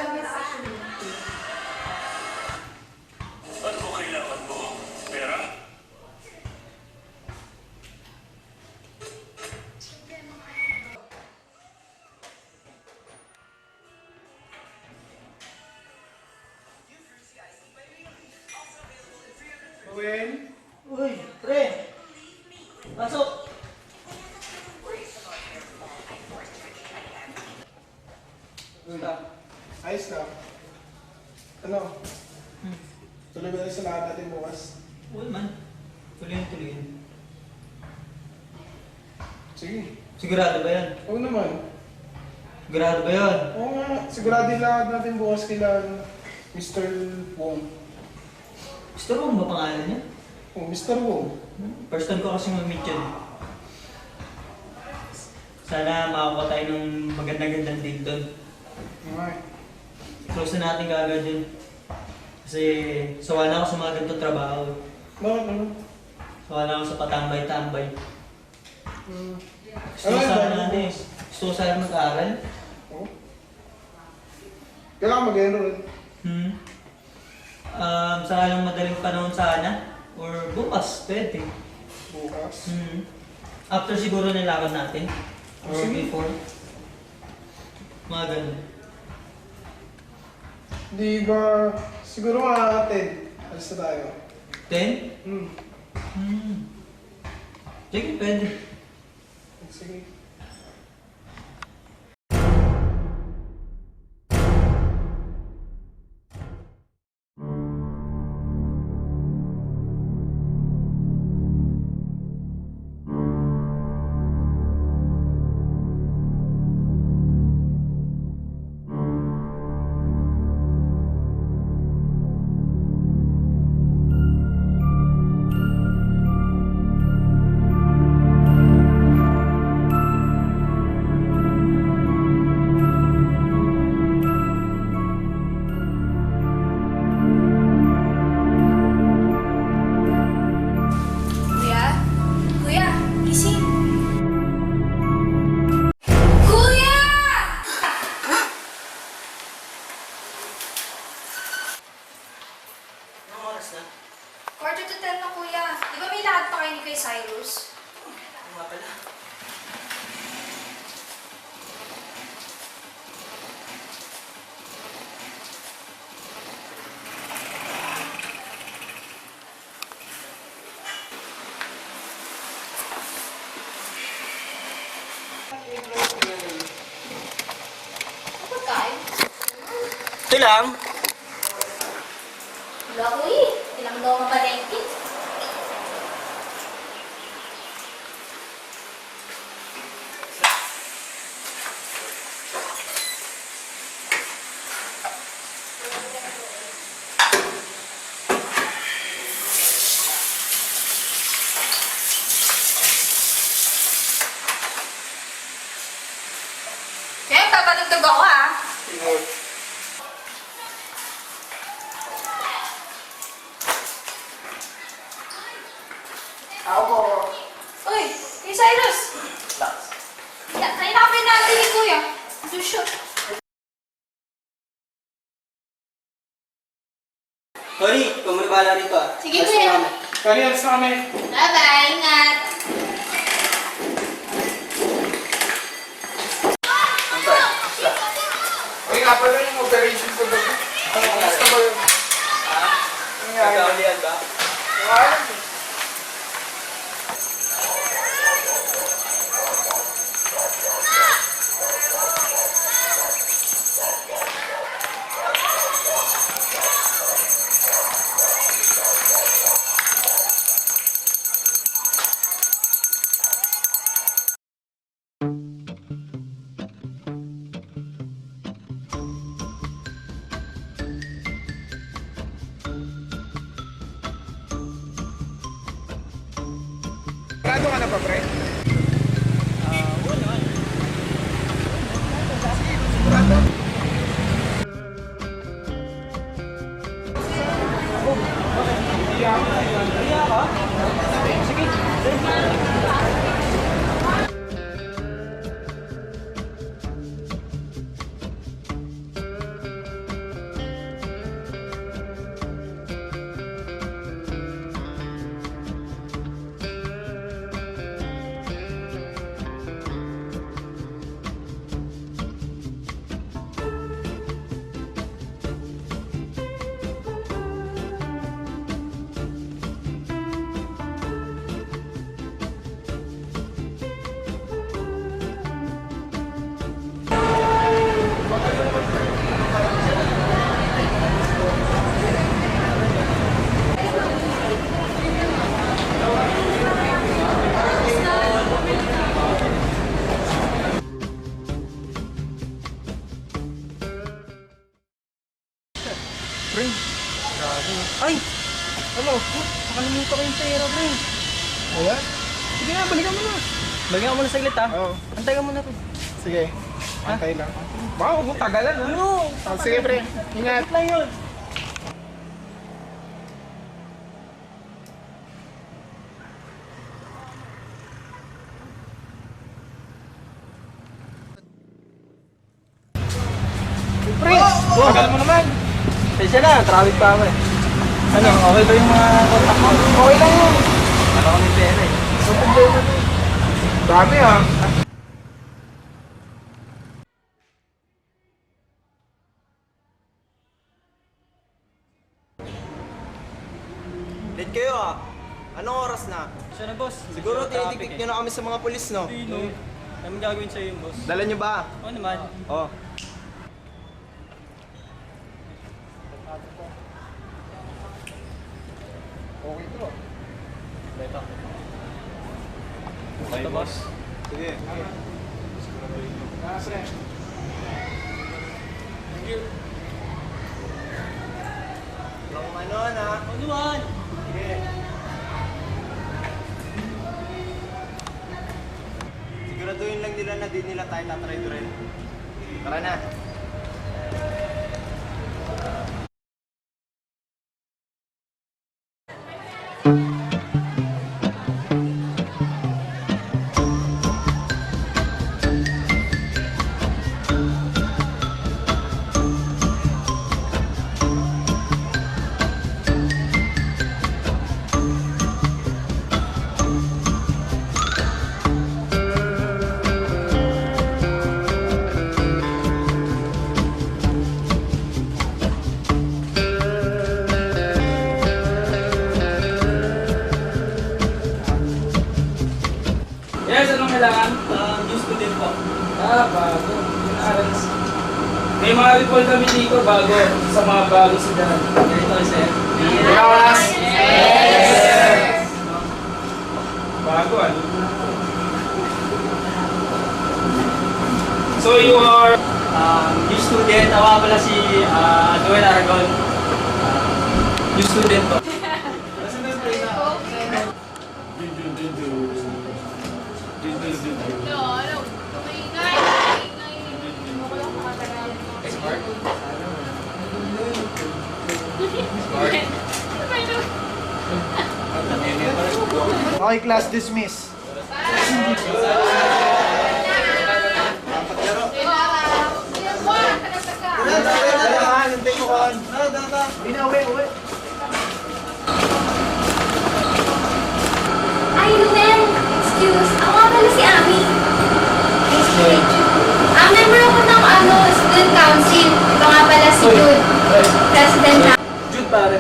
Ano kailangan mo? Pera? Gwen? Uy, pre! Pasok! Ayos na. Ano? Tuloy ba tayo sa lahat natin bukas? Uy man. Tuloy-tuloy. Sige. Sigurado ba yan? Oo naman. Sigurado ba yan? Oo nga. Sigurado yung lahat natin bukas kila Mr. Wong. Gusto mo ba pangalan niya? Oh, Mr. Wong. First time ko kasi mag-meet yun. Sana makakuha tayo ng magandang-gandang date doon. Okay. Close na natin kaagad yun. Kasi sawa na ako sa mga ganitong trabaho. Bakit naman? Sawa na ako sa patambay-tambay. Gusto Ano ko yung sana bago natin eh. bukas? Gusto ko sana mag-aaral. Oo. Kailangan mag-enroll. Sa lang madaling panahon sana. Or bukas, pwede. Bukas. After siguro nilakad natin. Or Sige. before. Mga ganun. Di ba, siguro mga 10. Alis na tayo. 10? Sige, pwede. Sige. Kuya? Kuya, gising! Kuya! Anong oras na? 4:45 na kuya. Di ba may lahat pa kayo ni kay Cyrus? Ano nga pala? Kapag kain? Ito lang. Wala kuya. Ilang daw mabalengke. Kaya papadugtog ako ha. Ako. Uy, kay Cyrus! Kain na kami natin ni kuya. Dusyo. Sorry, ikaw muna bahala rito ah. Sige, Alis kuya. na kami. Kani, alis na kami. Bye-bye, ingat! Uy, nga pala yung operation ko doon. Ano, kamusta ba yun? Ano nga yun? Nagkaulian ba? Alam mo. Sigurado ka na ba, pre? Pre, grabe. Ay! Ano? Nakalimutan ko yung pera, pre. Ayan? Sige na, balikan mo na. Balikan mo na saglit, ha? Oo. Antay ka muna, pre. Sige. Antay lang. Baka huwag mong tagalan, ha? Ano? Oh, sige, pre. Ingat. Lang yun. Pre! Tagal mo naman. Pasensya na, traffic pa ako eh. Ano, okay ba yung mga kontak mo? Okay lang yun. Wala ko may pera eh. Sa problema to. Dami, ha? Late kayo ah. Anong oras na? Siya na, boss. Siguro tinitiktik nyo na kami sa mga pulis, no? Sino? Ano gagawin sa'yo yung boss? Dala nyo ba? Oo naman. Oh. Okay to. Okay, boss. Sige. Ah, pre. Walang ano na. Oo naman. Sige. Siguraduhin lang nila na di nila tayo tatry rin. Tara na. Yes, anong kailangan? News ko din po. Bago. May mga report kami dito bago sa mga bago sa dyan. Ganito, sir. Yes! Bago ano? So you are... New student, ako pala si Joel Aragon. New student po. No, ano? Kumaingay. Kumaingay. Hindi mo ko lang makatagal. Smart? Okay, class dismiss. Ay, Ruben! Excuse. Ako nga pala si Ami. Nice to meet you. Member ako ng student council. Ito nga pala si Jude. President na. Jude pare.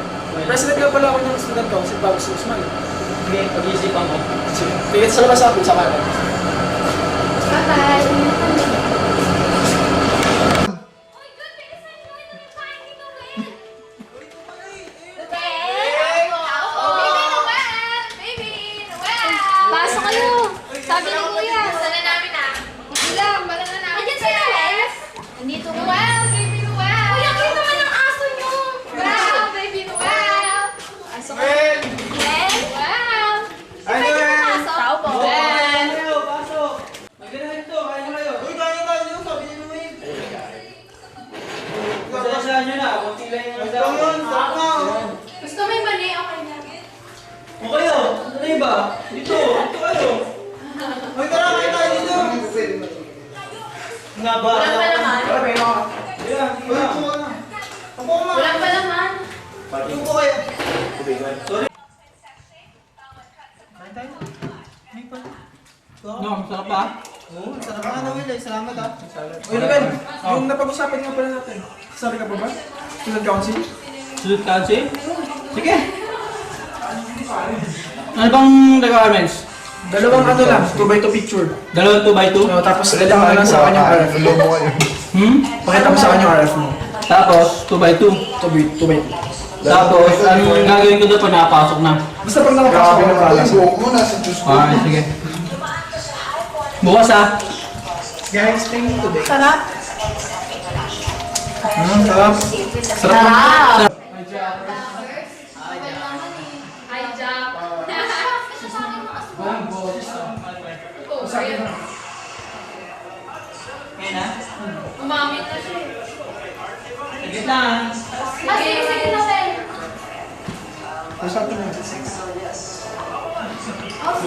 President nga pala ako ng student council bago si Usman. Sige, pag-iisipan ko. Sige, sa labas ako sa kanan. Bye-bye. Pasok kayo! Sabi ni Kuya. Sana namin ah. Hindi lang, bala na namin. Andiyan si Noel? Nandito ko. Noel, baby Noel. Kuya, cute naman ang aso nyo. Wow, baby Noel. Pasok ka. Noel? Wow. Si Pwede ng aso? Tao po. Noel. Pasok! Magandang ito, kaya na kayo. Uy, kaya tayo dito, sabi ni Noel. Pasensyahan nyo na, kunti lang yung Ito yun, sarap na. Gusto mo yung mani? Okay na. O kayo, ano na iba? Dito kayo. Uy, tara, kaya tayo dito. Nga ba? Walang palaman. Yeah, sige Uy, na. upo ka na. Upo ka na. Walang palaman. Upo kayo. Sorry. No, sarap pa. Oo, sarap ka na, Will. Salamat ah. Uy, Ruben, yung napag-usapan nga pala natin. Sabi ka pa ba? Student council? Student council? Sige. Ano bang requirements? Dalawang ano lang, 2x2 picture. Dalawang 2x2? Tapos pakita mo lang sa kanya yung RF. Pakita mo sa kanya yung RF mo. Tapos 2x2. 2x2. Tapos, ang gagawin ko doon pag nakapasok na. Basta pag nakapasok ka na pala. Okay, sige. Bukas ah. Guys, thank you today. Sarap. Sarap. Sarap. Sarap. Sige na. Sige, Noel. Masabi mo.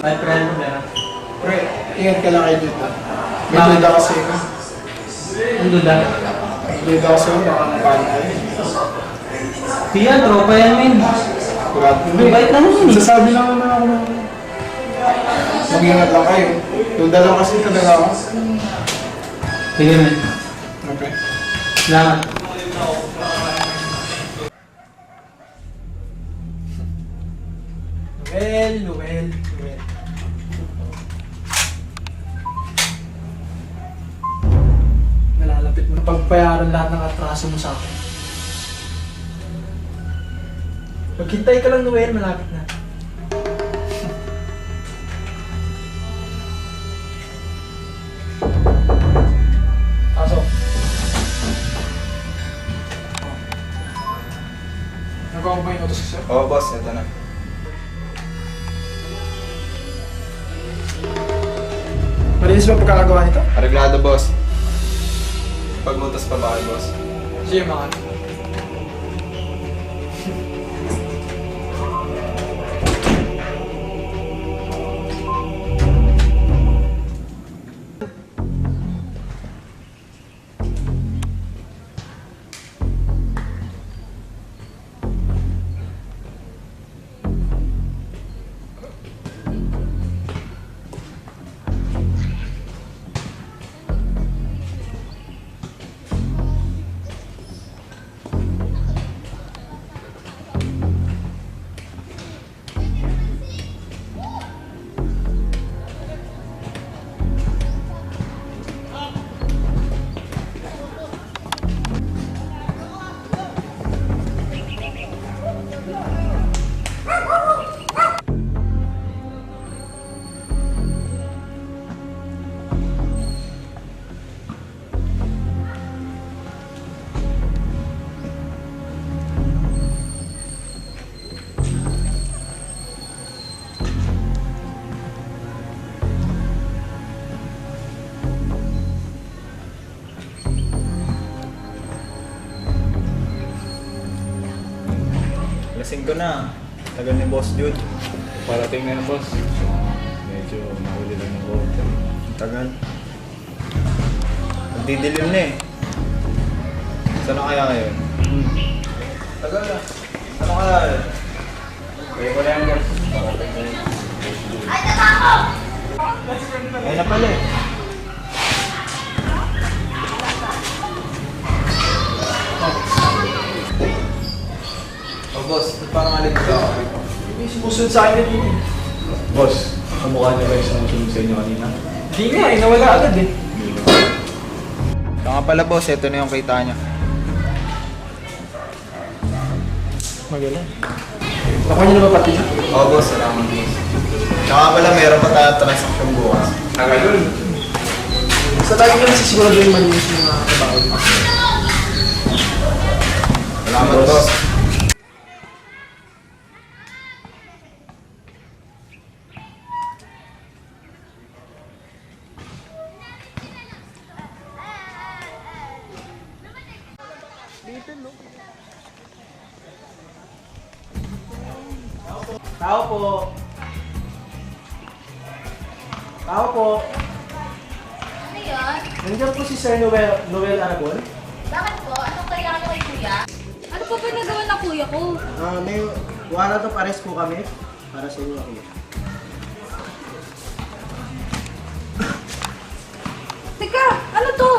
May friend mo meron. Pre, ingat ka lang kayo dito. May duda kasi ka. Ang duda. May duda kasi baka mapano kayo. Tiyan, tropa yan, men. Kurado mo Bait naman yun eh. Sasabi lang naman ako na mag-ingat lang kayo. Duda lang kasi talaga ako. Sige, men. Okay. Salamat. Noel. Nalalapit mo na pagbayaran lahat ng atraso mo sa akin. Maghintay ka lang, Noel. Malapit na. Pasok. Nagawa mo ba yung utos ko sa'yo? Oo, boss. Ito na. Malinis ba pagkakagawa nito? Areglado, boss. Pag-utos pa ba kayo, boss? Sige, mga. Lasing ko na. Tagal ni Boss Jude. Parating na yung boss. Medyo nahuli lang ng konti. Tagal. Magdidilim na eh. Saan na kaya ngayon? Tagal na. Ano kaya yun? Okay, wala yan, boss. Ayun na pala eh. Oh, boss. Ba't parang alit ka? Hindi sumusunod sa akin na dito. Boss, kamukha niya ba yung sumusunod sa inyo kanina? Hindi nga, nawala agad eh. Ito nga pala, boss. Ito na yung kita niya. Magaling. Nakuha niyo na ba pati siya? Oo, boss. Salamat, boss. Saka pala, meron pa tayo transaction bukas. Tagal. Sa tayo nga nasisigurado yung malinis yung mga kabaon. Salamat, boss. Tao po. Tao po. Ano yun? Nandiyan po si Sir Noel Aragon. Bakit po? Anong kailangan nyo kay kuya? Ano po ba nagawa ng kuya ko? May warrant of arrest po kami para sa inyo. Teka, ano to?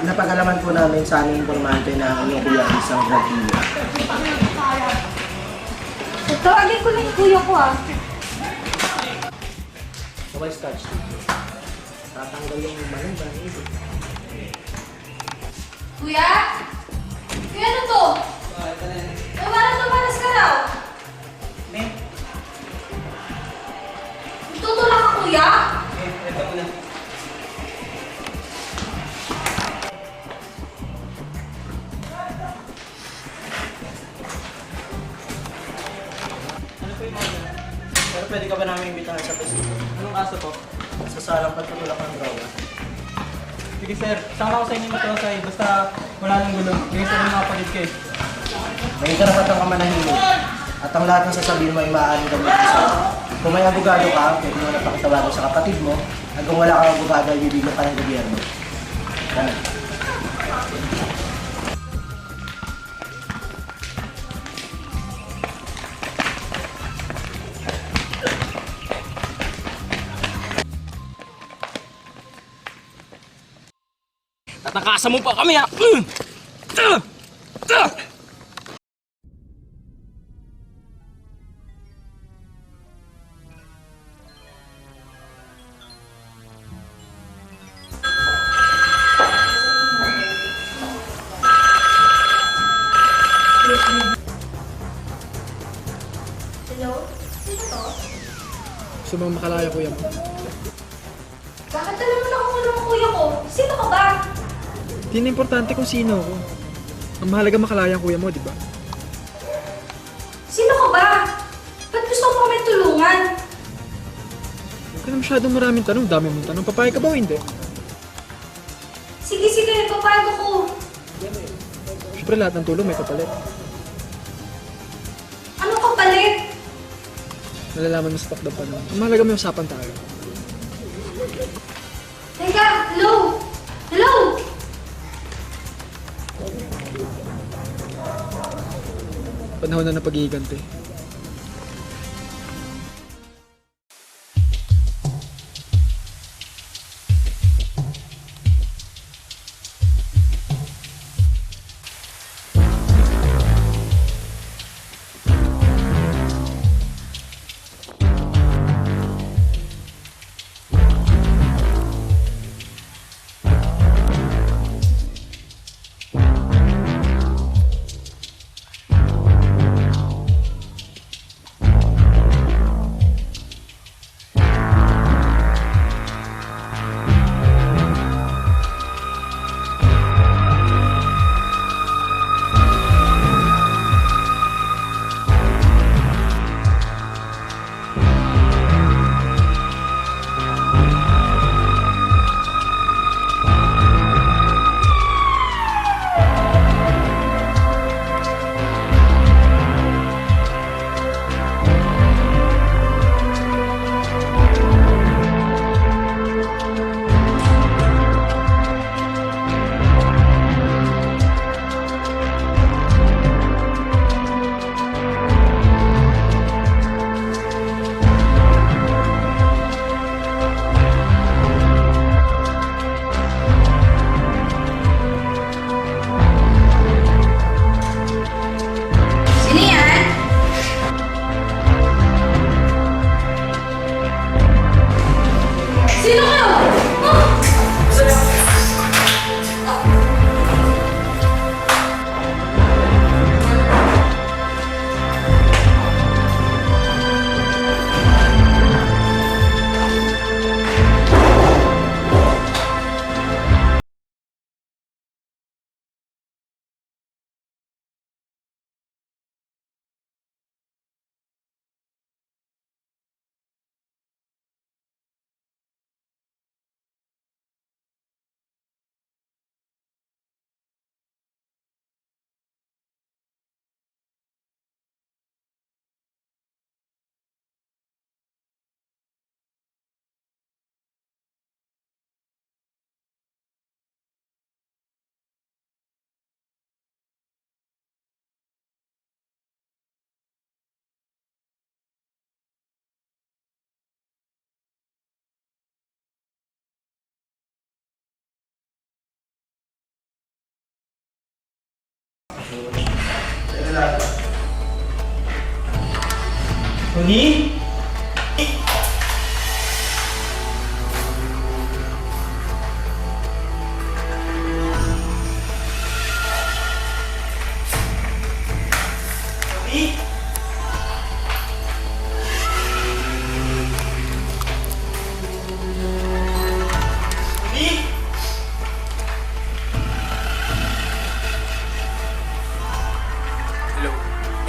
Napag-alaman po namin sa aming informante na ang inyong kuya ay isang drug dealer. Tawagin ko lang yung kuya ko ah. Okay, starch. Tatanggal yung maling ba? Kuya? Kuya, ano to? Ay, parang tumalas ka raw. Tutulak ka, kuya? Ito ko na. Pero pwede ka ba namin imbitahan sa presinto? Anong kaso po? Sa salang pagtutulak ng droga. Hindi Sige sir, sama ako sa inyo matosay. Basta wala nang gulo. Ngayon sa mga kapatid ko eh. May karapatan ka manahimik. At ang lahat ng sasabihin mo ay maaaring gamitin sa'yo. Kung may abogado ka, pwede mo na pakitawagan sa kapatid mo. At kung wala kang abogado, ay bibigyan ka ng gobyerno. Ganun. Tatakasan mo pa kami ha! Hello? Sino to? Gusto mo makalaya kuya mo? Bakit alam mo na kung ano ang kuya ko? Sino ka ba? Hindi na importante kung sino ako. Ang mahalaga makalaya ang kuya mo, di ba? Sino ka ba? Ba't gusto mo kami tulungan? Huwag ka na masyadong maraming tanong, dami mong tanong. Papayag ka ba o hindi? Sige, papayag ako. Siyempre lahat ng tulong may kapalit. Ano kapalit? Nalalaman mo sa takdang panahon. Ang mahalaga may usapan tayo. Teka, hello? Hello? Panahon na ng pag-iiganti. Sino yan? Sino ka? Oh! Tony?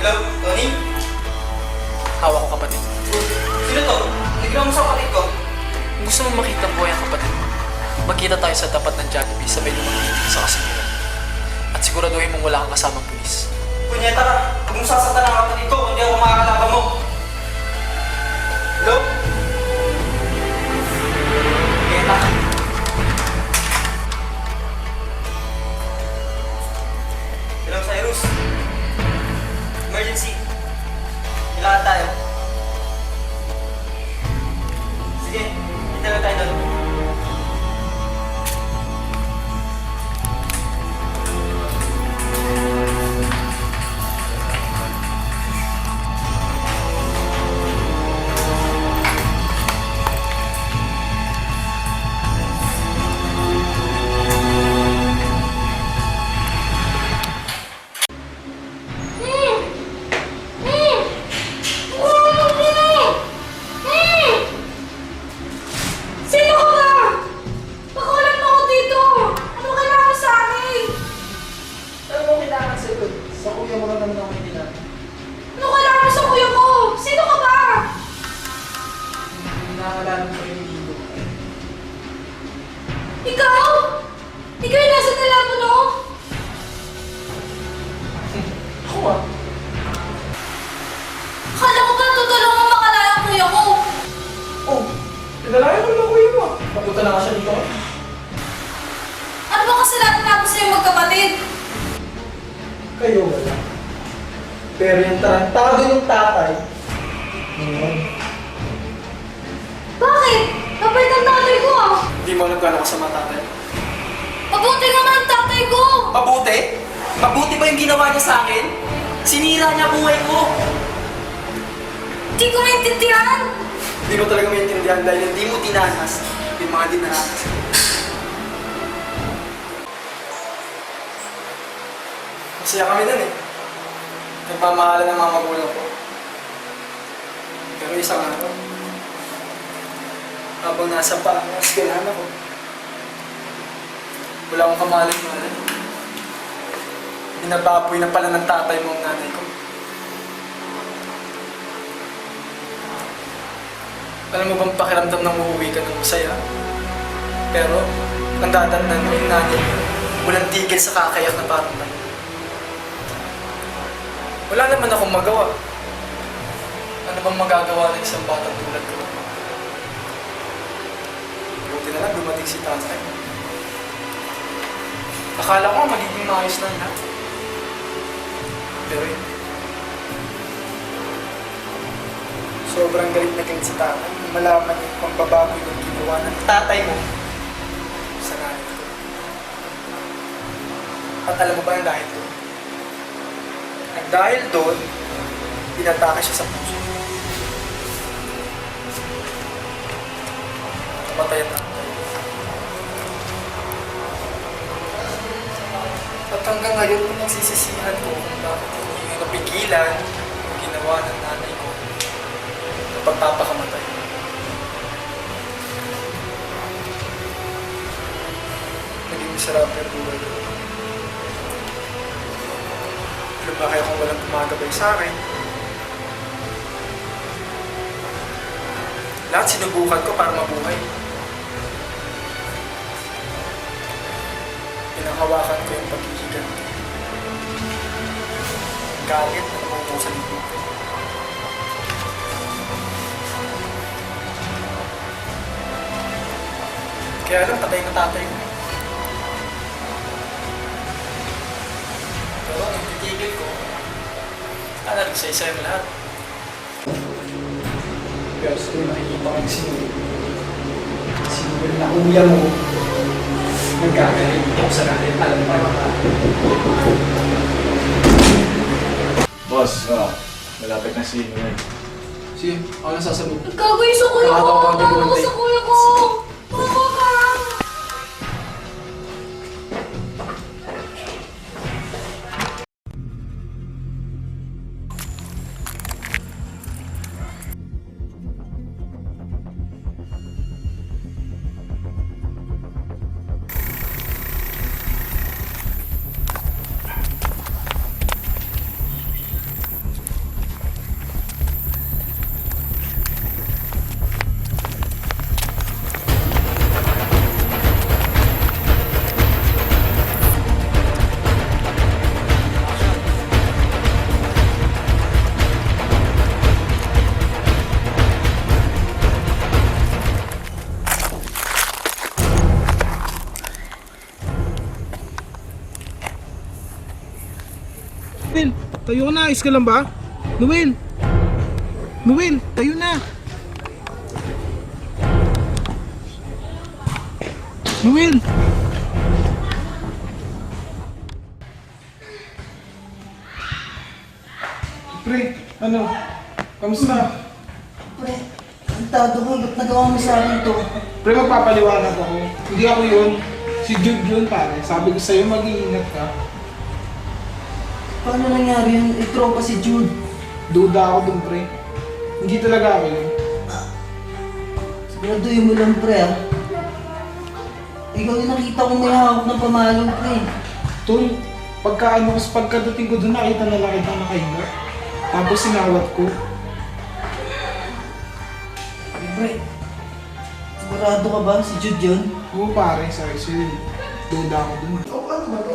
Hello, Tony? Hawak ko kapatid. Sino to? Naginawa mo sa kapatid ko. Kung gusto mo makita ang buhay ang kapatid mo, Magkita tayo sa tapat ng Jollibee sa may lumang meeting sa Kasimulan. At siguraduhin mong wala kang kasamang pulis. Kunyeta ka, huwag mong sasaktan ang kapatid ko, hindi ako makakalaban mo. Hello? Kunyeta ka. Hello, Cyrus. Emergency. Kailangan tayo. Sige, kita na tayo doon. Sino ka ba? Pakulan mo ako dito! Ano kailangan mo sa akin? Ano mo kailangan sa'yo? Sa kuya mo lang naman ako kailangan. Ano kailangan mo sa kuya ko? Sino ka ba? Nakakalaman ko rin dito. Ikaw? Ikaw yung nasa telepono? Ako ah. Akala ko ba tutulong mo makalala ang kuya ko? Oh, pinalayan ko lang kuya mo. Papunta na nga siya dito. Ano ba kasalanan natin sa'yo magkapatid? Kayo wala. Pero yung tarantado yung tatay. Bakit? Kapait ang tatay ko ah! Hindi mo alam gaano kasama tatay. Mabuti naman ang tatay ko! Mabuti? Mabuti ba yung ginawa niya sa akin? Sinira niya buhay ko. Hindi ko maintindihan! Hindi ko talaga maintindihan dahil hindi mo dinanas yung mga dinanas. Masaya kami dun eh. Nagmamahalan ng mga magulang ko. Pero isang araw, habang nasa eskwelahan ako, wala akong kamalit-malit. Binababoy na pala ng tatay mo ang nanay ko. Alam mo bang pakiramdam ng uuwi ka ng masaya? Pero, ang dadatnan mo yung nanay mo, walang tigil sa kakayak na parang tayo. Wala naman akong magawa. Ano bang magagawa ng isang batang tulad ko? Buti na lang dumating si tatay. Akala ko magiging maayos na lahat. Pero hindi. Sobrang galit na galit si tatay. Malaman yung pangbabago yung ginawa ng tatay mo sa nanay ko. At alam mo ba yung dahil doon? At dahil doon, pinatake siya sa puso. Namatay ang tatay. At hanggang ngayon, nagsisisihan ko kung bakit hindi ko napigilan yung ginawa ng nanay ko na pagpapakamatay. Naging miserable ang buhay ko. Lumaki akong walang gumagabay sa akin. Lahat sinubukan ko para mabuhay. Pinanghawakan ko yung paghihigan. Galit na namutusan yung buhay. Kaya alam, patay na tatay ko. Pero nung titigil ko, nagsa-isa yung lahat. Pero sa tuwing nakikita ko yung sinugil na kuya mo, nagkagalit ako sa natin, alam mo ba? Boss, malapit na si Noel. Sige, ako na sasagot. Nagkagawin sa kuya ko! Nakatawa ka, Tawa ko Bimante. sa kuya ko! Tawa ka! Noel, tayo ka na. Ayos ka lang ba? Noel! Noel, tayo na! Noel! Pre, ano? Kamusta? Pre, ang tado ko, ba't nagawa mo sa akin to? Pre, magpapaliwanag ako. Hindi ako yun. Si Jude yun, pare. Sabi ko sa'yo, mag-iingat ka. Paano nangyari yun? Itropa si Jude. Duda ako dun, pre. Hindi talaga ako yun. Siguraduhin mo lang, pre, ah. Ikaw yung nakita ko may hawak ng pamalo, pre. Tol, pagkadating ko dun, nakita na lang kita nakahinga. Tapos sinawat ko. Eh, pre, sigurado ka ba? Si Jude yun? Oo, pare. Sorry, sorry. Duda ako dun. Oh, ano ba to?